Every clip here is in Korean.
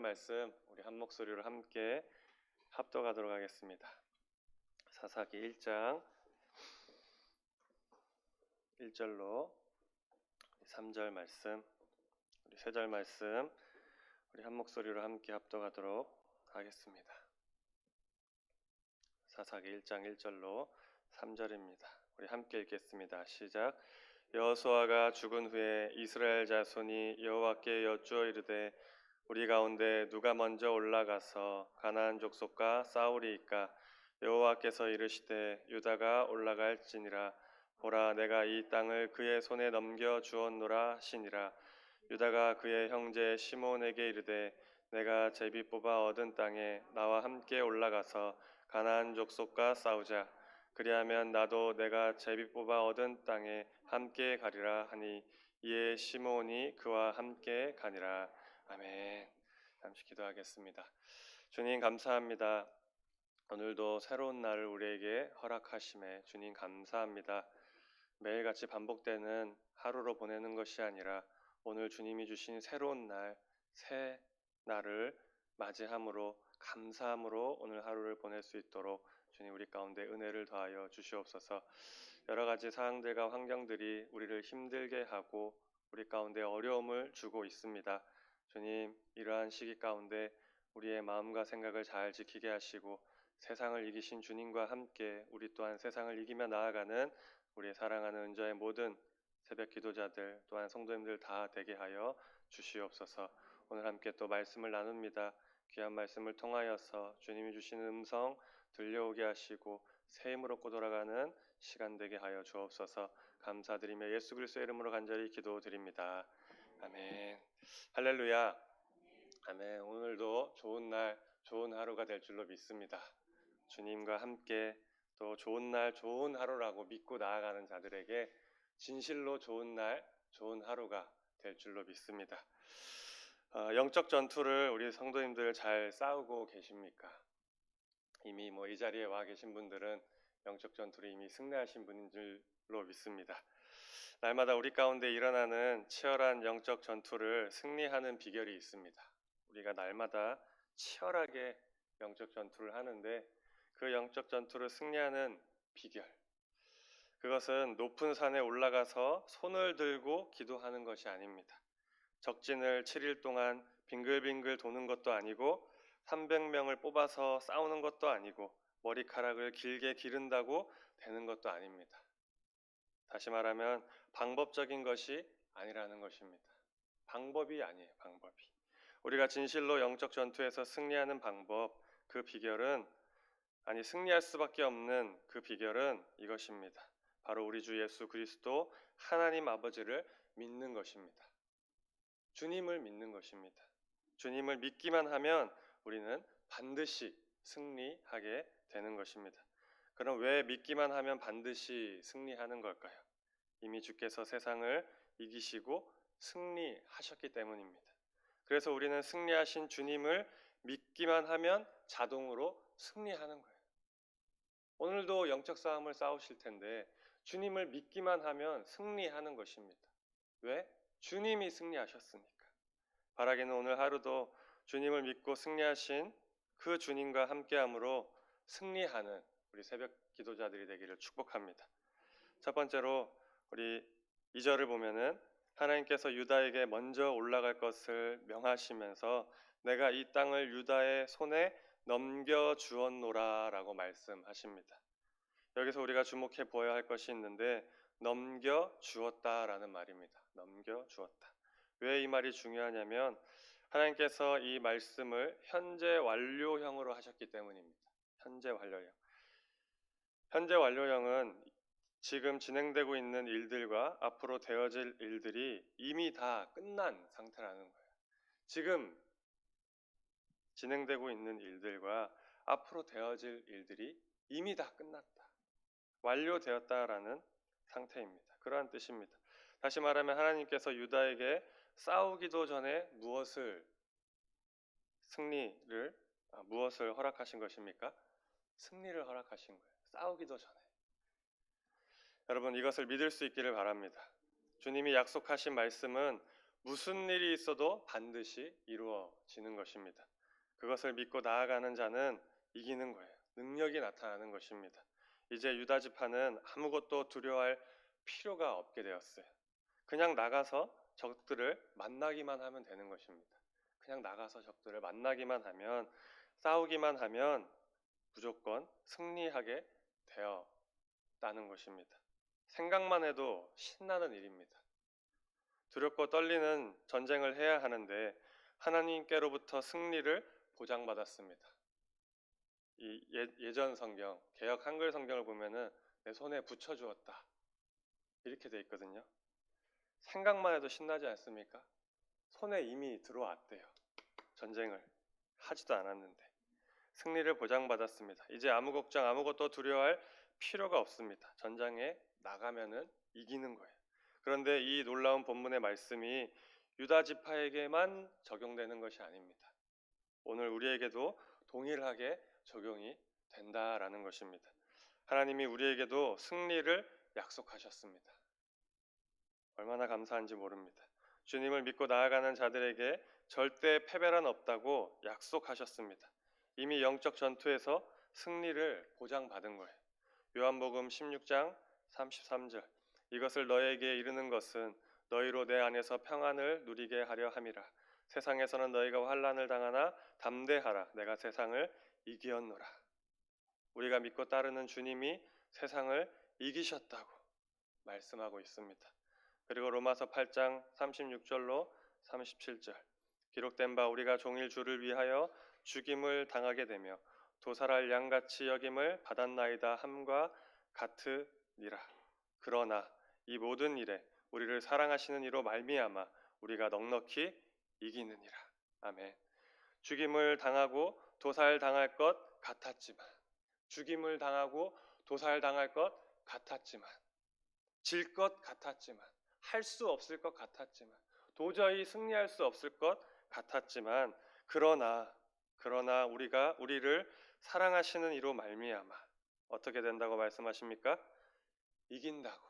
말씀 우리 한 목소리로 함께 합독하도록 하겠습니다. 사사기 1장 1절로 3절 말씀, 우리 3절 말씀 우리 한 목소리로 함께 합독하도록 하겠습니다. 사사기 1장 1절로 3절입니다. 우리 함께 읽겠습니다. 시작. 여호수아가 죽은 후에 이스라엘 자손이 여호와께 여쭈어 이르되 우리 가운데 누가 먼저 올라가서 가나안 족속과 싸우리이까? 여호와께서 이르시되 유다가 올라갈지니라. 보라, 내가 이 땅을 그의 손에 넘겨 주었노라 하시니라. 유다가 그의 형제 시몬에게 이르되 내가 제비 뽑아 얻은 땅에 나와 함께 올라가서 가나안 족속과 싸우자. 그리하면 나도 내가 제비 뽑아 얻은 땅에 함께 가리라 하니 이에 시몬이 그와 함께 가니라. 아멘. 잠시 기도하겠습니다. 주님 감사합니다. 오늘도 새로운 날을 우리에게 허락하심에 주님 감사합니다. 매일같이 반복되는 하루로 보내는 것이 아니라 오늘 주님이 주신 새로운 날, 새 날을 맞이함으로 감사함으로 오늘 하루를 보낼 수 있도록 주님 우리 가운데 은혜를 더하여 주시옵소서. 여러 가지 상황들과 환경들이 우리를 힘들게 하고 우리 가운데 어려움을 주고 있습니다. 주님, 이러한 시기 가운데 우리의 마음과 생각을 잘 지키게 하시고 세상을 이기신 주님과 함께 우리 또한 세상을 이기며 나아가는 우리의 사랑하는 은저의 모든 새벽 기도자들 또한 성도님들 다 되게 하여 주시옵소서. 오늘 함께 또 말씀을 나눕니다. 귀한 말씀을 통하여서 주님이 주시는 음성 들려오게 하시고 새 힘으로 얻고 돌아가는 시간 되게 하여 주옵소서. 감사드리며 예수 그리스도의 이름으로 간절히 기도드립니다. 아멘. 할렐루야. 아멘. 오늘도 좋은 날, 좋은 하루가 될 줄로 믿습니다. 주님과 함께 또 좋은 날, 좋은 하루라고 믿고 나아가는 자들에게 진실로 좋은 날, 좋은 하루가 될 줄로 믿습니다. 영적 전투를 우리 성도님들 잘 싸우고 계십니까? 이미 이 자리에 와 계신 분들은 영적 전투를 이미 승리하신 분인 줄로 믿습니다. 날마다 우리 가운데 일어나는 치열한 영적 전투를 승리하는 비결이 있습니다. 우리가 날마다 치열하게 영적 전투를 하는데 그 영적 전투를 승리하는 비결, 그것은 높은 산에 올라가서 손을 들고 기도하는 것이 아닙니다. 적진을 7일 동안 빙글빙글 도는 것도 아니고 300명을 뽑아서 싸우는 것도 아니고 머리카락을 길게 기른다고 되는 것도 아닙니다. 다시 말하면 방법적인 것이 아니라는 것입니다. 방법이 아니에요. 방법이. 우리가 진실로 영적 전투에서 승리하는 방법, 그 비결은 승리할 수밖에 없는 그 비결은 이것입니다. 바로 우리 주 예수 그리스도 하나님 아버지를 믿는 것입니다. 주님을 믿는 것입니다. 주님을 믿기만 하면 우리는 반드시 승리하게 되는 것입니다. 그럼 왜 믿기만 하면 반드시 승리하는 걸까요? 이미 주께서 세상을 이기시고 승리하셨기 때문입니다. 그래서 우리는 승리하신 주님을 믿기만 하면 자동으로 승리하는 거예요. 오늘도 영적 싸움을 싸우실 텐데 주님을 믿기만 하면 승리하는 것입니다. 왜? 주님이 승리하셨으니까. 바라기는 오늘 하루도 주님을 믿고 승리하신 그 주님과 함께함으로 승리하는 우리 새벽 기도자들이 되기를 축복합니다. 첫 번째로 우리 2절을 보면은 하나님께서 유다에게 먼저 올라갈 것을 명하시면서 내가 이 땅을 유다의 손에 넘겨주었노라 라고 말씀하십니다. 여기서 우리가 주목해 보아야 할 것이 있는데 넘겨주었다라는 말입니다. 넘겨주었다. 왜 이 말이 중요하냐면 하나님께서 이 말씀을 현재 완료형으로 하셨기 때문입니다. 현재 완료형. 현재 완료형은 지금 진행되고 있는 일들과 앞으로 되어질 일들이 이미 다 끝난 상태라는 거예요. 지금 진행되고 있는 일들과 앞으로 되어질 일들이 이미 다 끝났다. 완료되었다라는 상태입니다. 그러한 뜻입니다. 다시 말하면 하나님께서 유다에게 싸우기도 전에 무엇을 허락하신 것입니까? 승리를 허락하신 거예요. 싸우기도 전에. 여러분 이것을 믿을 수 있기를 바랍니다. 주님이 약속하신 말씀은 무슨 일이 있어도 반드시 이루어지는 것입니다. 그것을 믿고 나아가는 자는 이기는 거예요. 능력이 나타나는 것입니다. 이제 유다 지파는 아무것도 두려워할 필요가 없게 되었어요. 그냥 나가서 적들을 만나기만 하면 되는 것입니다. 그냥 나가서 적들을 만나기만 하면, 싸우기만 하면 무조건 승리하게 되었다는 것입니다. 생각만 해도 신나는 일입니다. 두렵고 떨리는 전쟁을 해야 하는데 하나님께로부터 승리를 보장받았습니다. 이 예전 성경, 개역 한글 성경을 보면은 내 손에 붙여주었다 이렇게 돼 있거든요. 생각만 해도 신나지 않습니까? 손에 이미 들어왔대요. 전쟁을 하지도 않았는데 승리를 보장받았습니다. 이제 아무 걱정, 아무것도 두려워할 필요가 없습니다. 전장에 나가면은 이기는 거예요. 그런데 이 놀라운 본문의 말씀이 유다 지파에게만 적용되는 것이 아닙니다. 오늘 우리에게도 동일하게 적용이 된다라는 것입니다. 하나님이 우리에게도 승리를 약속하셨습니다. 얼마나 감사한지 모릅니다. 주님을 믿고 나아가는 자들에게 절대 패배란 없다고 약속하셨습니다. 이미 영적 전투에서 승리를 보장받은 거예요. 요한복음 16장 33절 이것을 너에게 이르는 것은 너희로 내 안에서 평안을 누리게 하려 함이라. 세상에서는 너희가 환난을 당하나 담대하라. 내가 세상을 이기었노라. 우리가 믿고 따르는 주님이 세상을 이기셨다고 말씀하고 있습니다. 그리고 로마서 8장 36절로 37절 기록된 바 우리가 종일 주를 위하여 죽임을 당하게 되며 도살할 양같이 여김을 받았나이다 함과 같으니라. 그러나 이 모든 일에 우리를 사랑하시는 이로 말미암아 우리가 넉넉히 이기느니라. 아멘. 죽임을 당하고 도살당할 것 같았지만, 죽임을 당하고 도살당할 것 같았지만, 질 것 같았지만, 할 수 없을 것 같았지만, 도저히 승리할 수 없을 것 같았지만, 그러나 우리를 사랑하시는 이로 말미암아 어떻게 된다고 말씀하십니까? 이긴다고.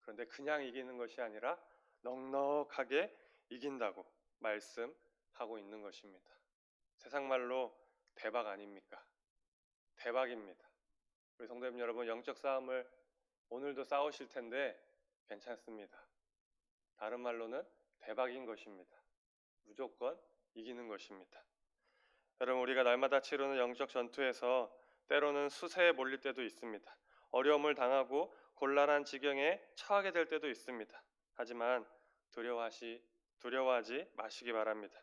그런데 그냥 이기는 것이 아니라 넉넉하게 이긴다고 말씀하고 있는 것입니다. 세상 말로 대박 아닙니까? 대박입니다. 우리 성도님 여러분, 영적 싸움을 오늘도 싸우실 텐데 괜찮습니다. 다른 말로는 대박인 것입니다. 무조건 이기는 것입니다. 여러분, 우리가 날마다 치르는 영적 전투에서 때로는 수세에 몰릴 때도 있습니다. 어려움을 당하고 곤란한 지경에 처하게 될 때도 있습니다. 하지만 두려워하지 마시기 바랍니다.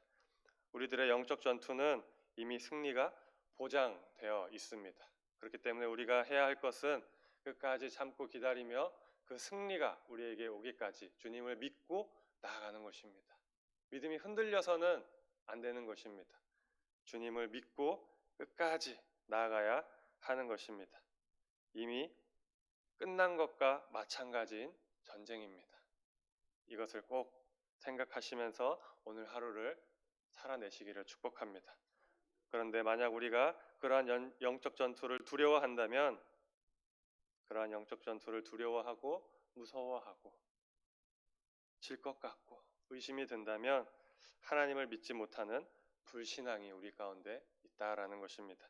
우리들의 영적 전투는 이미 승리가 보장되어 있습니다. 그렇기 때문에 우리가 해야 할 것은 끝까지 참고 기다리며 그 승리가 우리에게 오기까지 주님을 믿고 나아가는 것입니다. 믿음이 흔들려서는 안 되는 것입니다. 주님을 믿고 끝까지 나아가야 하는 것입니다. 이미 끝난 것과 마찬가지인 전쟁입니다. 이것을 꼭 생각하시면서 오늘 하루를 살아내시기를 축복합니다. 그런데 만약 우리가 그러한 영적 전투를 두려워한다면, 그러한 영적 전투를 두려워하고 무서워하고 질 것 같고 의심이 든다면 하나님을 믿지 못하는 불신앙이 우리 가운데 있다라는 것입니다.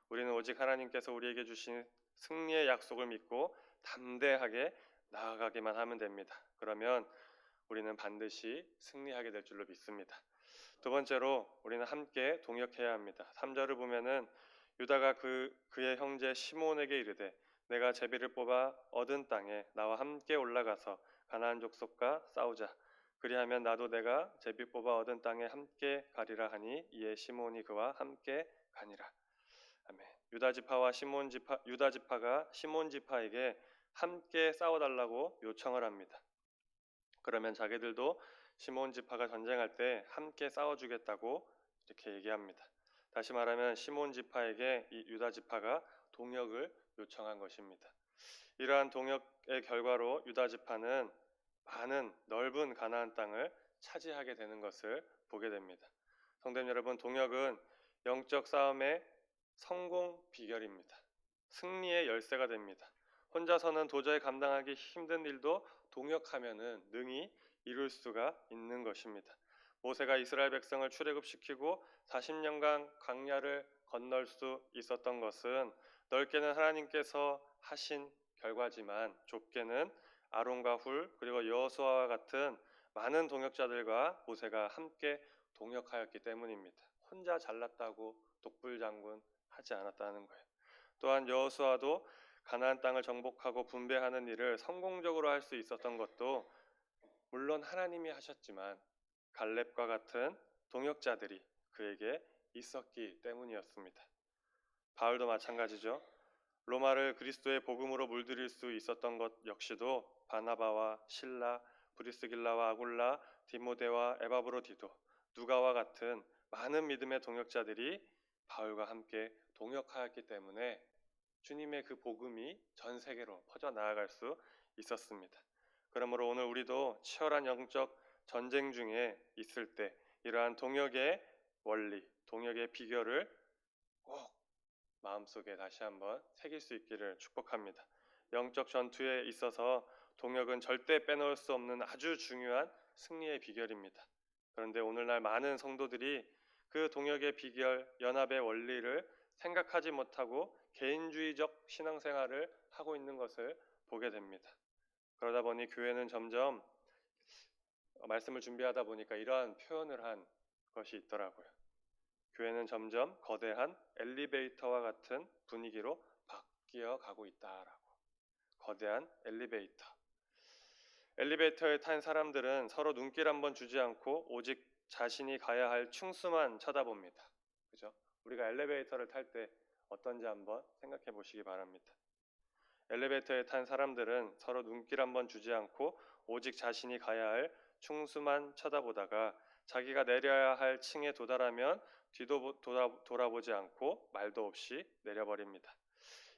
우리는 오직 하나님께서 우리에게 주신 승리의 약속을 믿고 담대하게 나아가기만 하면 됩니다. 그러면 우리는 반드시 승리하게 될 줄로 믿습니다. 두 번째로 우리는 함께 동역해야 합니다. 3절을 보면은 유다가 그의 형제 시몬에게 이르되 내가 제비를 뽑아 얻은 땅에 나와 함께 올라가서 가나안 족속과 싸우자. 그리하면 나도 내가 제비 뽑아 얻은 땅에 함께 가리라 하니 이에 시몬이 그와 함께 가니라. 아멘. 유다 지파가 시몬 지파에게 함께 싸워달라고 요청을 합니다. 그러면 자기들도 시몬 지파가 전쟁할 때 함께 싸워주겠다고 이렇게 얘기합니다. 다시 말하면 시몬 지파에게 이 유다 지파가 동역을 요청한 것입니다. 이러한 동역의 결과로 유다 지파는 많은 넓은 가나안 땅을 차지하게 되는 것을 보게 됩니다. 성도님 여러분, 동역은 영적 싸움의 성공 비결입니다. 승리의 열쇠가 됩니다. 혼자서는 도저히 감당하기 힘든 일도 동역하면은 능히 이룰 수가 있는 것입니다. 모세가 이스라엘 백성을 출애굽시키고 40년간 광야를 건널 수 있었던 것은 넓게는 하나님께서 하신 결과지만 좁게는 아론과 훌 그리고 여호수아와 같은 많은 동역자들과 모세가 함께 동역하였기 때문입니다. 혼자 잘났다고 독불장군 하지 않았다는 거예요. 또한 여호수아도 가나안 땅을 정복하고 분배하는 일을 성공적으로 할 수 있었던 것도 물론 하나님이 하셨지만 갈렙과 같은 동역자들이 그에게 있었기 때문이었습니다. 바울도 마찬가지죠. 로마를 그리스도의 복음으로 물들일 수 있었던 것 역시도 바나바와 실라, 브리스길라와 아굴라, 디모데와 에바브로디도, 누가와 같은 많은 믿음의 동역자들이 바울과 함께 동역하였기 때문에 주님의 그 복음이 전 세계로 퍼져 나아갈 수 있었습니다. 그러므로 오늘 우리도 치열한 영적 전쟁 중에 있을 때 이러한 동역의 원리, 동역의 비결을 꼭 마음속에 다시 한번 새길 수 있기를 축복합니다. 영적 전투에 있어서 동역은 절대 빼놓을 수 없는 아주 중요한 승리의 비결입니다. 그런데 오늘날 많은 성도들이 그 동역의 비결, 연합의 원리를 생각하지 못하고 개인주의적 신앙생활을 하고 있는 것을 보게 됩니다. 그러다 보니 교회는 점점 말씀을 준비하다 보니까 이러한 표현을 한 것이 있더라고요. 교회는 점점 거대한 엘리베이터와 같은 분위기로 바뀌어 가고 있다라고. 거대한 엘리베이터. 엘리베이터에 탄 사람들은 서로 눈길 한번 주지 않고 오직 자신이 가야 할 층수만 쳐다봅니다. 그죠? 우리가 엘리베이터를 탈 때 어떤지 한번 생각해 보시기 바랍니다. 엘리베이터에 탄 사람들은 서로 눈길 한번 주지 않고 오직 자신이 가야 할 층수만 쳐다보다가 자기가 내려야 할 층에 도달하면 뒤도 돌아보지 않고 말도 없이 내려버립니다.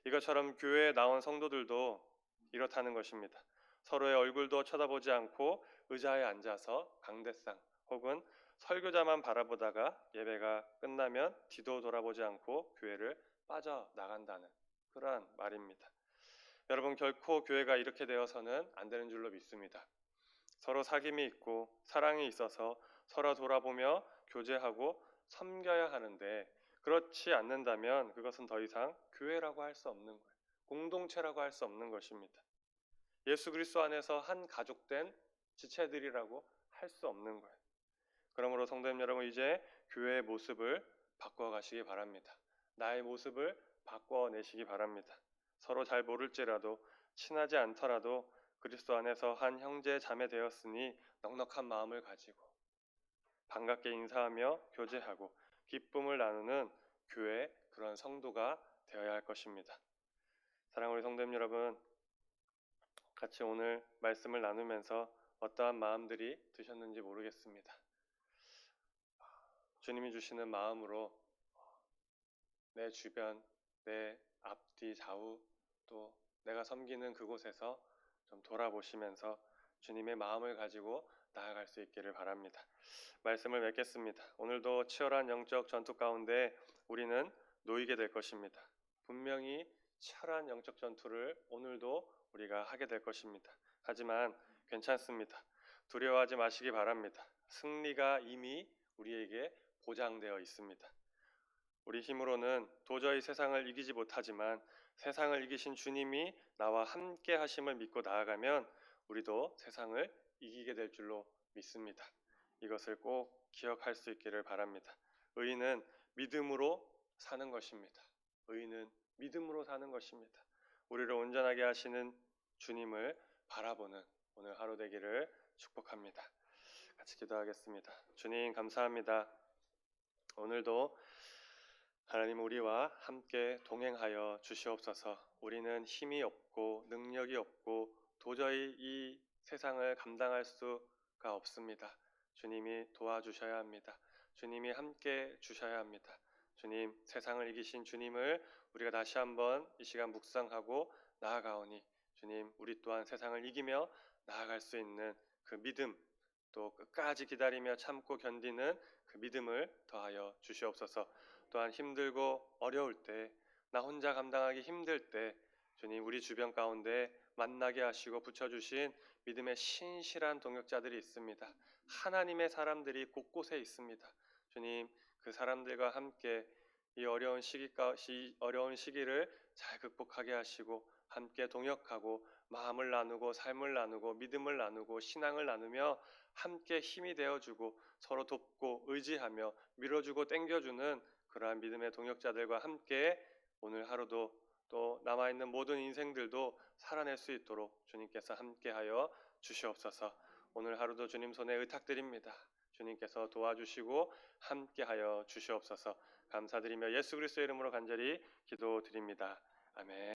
이것처럼 교회에 나온 성도들도 이렇다는 것입니다. 서로의 얼굴도 쳐다보지 않고 의자에 앉아서 강대상 혹은 설교자만 바라보다가 예배가 끝나면 뒤도 돌아보지 않고 교회를 빠져나간다는 그러한 말입니다. 여러분, 결코 교회가 이렇게 되어서는 안 되는 줄로 믿습니다. 서로 사귐이 있고 사랑이 있어서 서로 돌아보며 교제하고 섬겨야 하는데 그렇지 않는다면 그것은 더 이상 교회라고 할 수 없는 거예요. 공동체라고 할 수 없는 것입니다. 예수 그리스도 안에서 한 가족된 지체들이라고 할 수 없는 거예요. 그러므로 성도님 여러분, 이제 교회의 모습을 바꿔가시기 바랍니다. 나의 모습을 바꿔내시기 바랍니다. 서로 잘 모를지라도 친하지 않더라도 그리스도 안에서 한 형제 자매 되었으니 넉넉한 마음을 가지고 반갑게 인사하며 교제하고 기쁨을 나누는 교회 그런 성도가 되어야 할 것입니다. 사랑하는 우리 성도님 여러분, 같이 오늘 말씀을 나누면서 어떠한 마음들이 드셨는지 모르겠습니다. 주님이 주시는 마음으로 내 주변, 내 앞뒤 좌우 또 내가 섬기는 그곳에서 좀 돌아보시면서 주님의 마음을 가지고 나아갈 수 있기를 바랍니다. 말씀을 맺겠습니다. 오늘도 치열한 영적 전투 가운데 우리는 놓이게 될 것입니다. 분명히 치열한 영적 전투를 오늘도 우리가 하게 될 것입니다. 하지만 괜찮습니다. 두려워하지 마시기 바랍니다. 승리가 이미 우리에게 보장되어 있습니다. 우리 힘으로는 도저히 세상을 이기지 못하지만 세상을 이기신 주님이 나와 함께 하심을 믿고 나아가면 우리도 세상을 이기게 될 줄로 믿습니다. 이것을 꼭 기억할 수 있기를 바랍니다. 의인은 믿음으로 사는 것입니다. 의인은 믿음으로 사는 것입니다. 우리를 온전하게 하시는 주님을 바라보는 오늘 하루 되기를 축복합니다. 같이 기도하겠습니다. 주님 감사합니다. 오늘도 하나님 우리와 함께 동행하여 주시옵소서. 우리는 힘이 없고 능력이 없고 도저히 이 세상을 감당할 수가 없습니다. 주님이 도와주셔야 합니다. 주님이 함께 주셔야 합니다. 주님, 세상을 이기신 주님을 우리가 다시 한번 이 시간 묵상하고 나아가오니 주님, 우리 또한 세상을 이기며 나아갈 수 있는 그 믿음, 또 끝까지 기다리며 참고 견디는 그 믿음을 더하여 주시옵소서. 또한 힘들고 어려울 때, 나 혼자 감당하기 힘들 때 주님 우리 주변 가운데 만나게 하시고 붙여주신 믿음의 신실한 동역자들이 있습니다. 하나님의 사람들이 곳곳에 있습니다. 주님, 그 사람들과 함께 이 어려운 시기를 잘 극복하게 하시고 함께 동역하고 마음을 나누고 삶을 나누고 믿음을 나누고 신앙을 나누며 함께 힘이 되어주고 서로 돕고 의지하며 밀어주고 땡겨주는 그러한 믿음의 동역자들과 함께 오늘 하루도 또 남아있는 모든 인생들도 살아낼 수 있도록 주님께서 함께하여 주시옵소서. 오늘 하루도 주님 손에 의탁드립니다. 주님께서 도와주시고 함께하여 주시옵소서. 감사드리며 예수 그리스도의 이름으로 간절히 기도드립니다. 아멘.